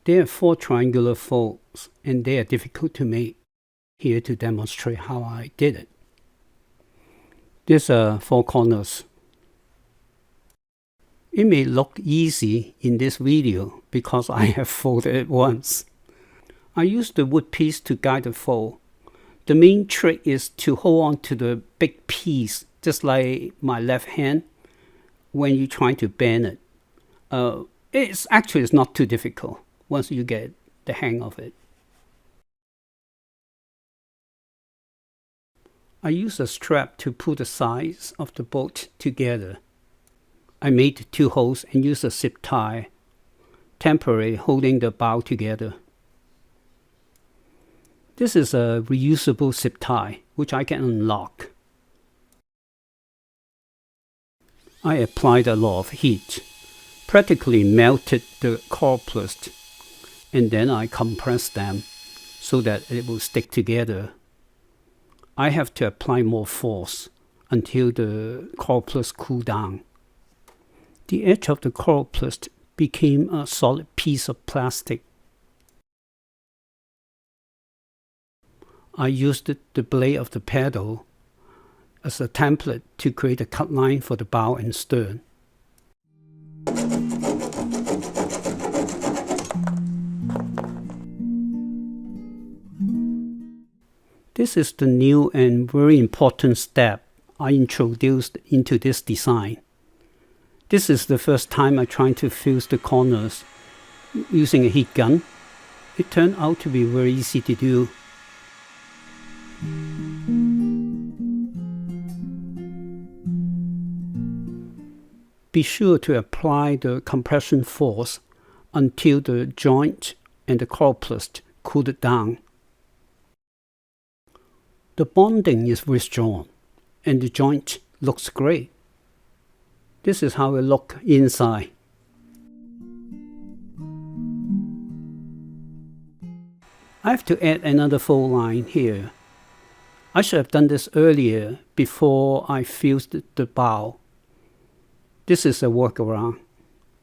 There are 4 triangular folds and they are difficult to make. Here to demonstrate how I did it. These are 4 corners. It may look easy in this video because I have folded it once. I used the wood piece to guide the fold. The main trick is to hold on to the big piece, just like my left hand, when you're trying to bend it. It's not too difficult once you get the hang of it. I use a strap to pull the sides of the boat together. I made 2 holes and used a zip tie, temporarily holding the bow together. This is a reusable zip tie, which I can unlock. I applied a lot of heat, practically melted the Coroplast, and then I compressed them so that it will stick together. I have to apply more force until the Coroplast cooled down. The edge of the Coroplast became a solid piece of plastic. I used the blade of the paddle as a template to create a cut line for the bow and stern. This is the new and very important step I introduced into this design. This is the first time I tried to fuse the corners using a heat gun. It turned out to be very easy to do. Be sure to apply the compression force until the joint and the Coroplast cooled down. The bonding is very strong and the joint looks great. This is how it looks inside. I have to add another fold line here. I should have done this earlier before I fused the bow. This is a workaround.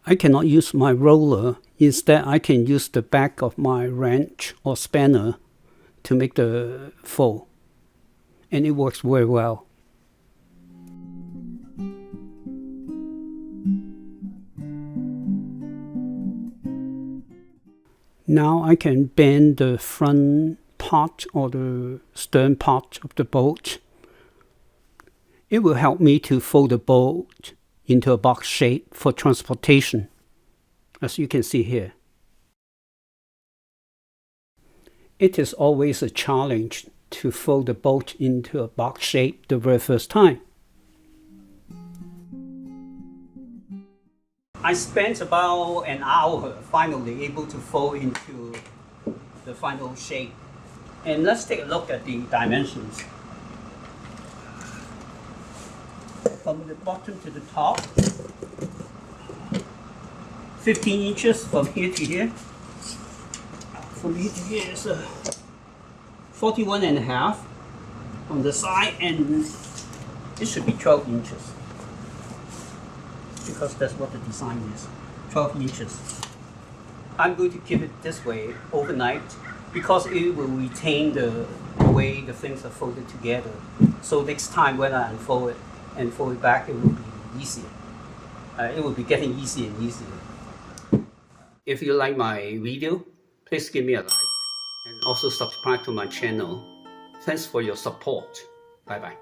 I cannot use my roller. Instead, I can use the back of my wrench or spanner to make the fold. And it works very well. Now I can bend the front part or the stern part of the boat. It will help me to fold the boat into a box shape for transportation, as you can see here. It is always a challenge to fold the boat into a box shape the very first time. I spent about an hour finally able to fold into the final shape. And let's take a look at the dimensions. From the bottom to the top, 15 inches from here to here. From here to here is 41.5 on the side, and it should be 12 inches because that's what the design is, 12 inches. I'm going to keep it this way overnight because it will retain the way the things are folded together. So next time when I unfold it and fold it back, it will be easier. It will be getting easier and easier. If you like my video, please give me a like. And also subscribe to my channel. Thanks for your support. Bye bye.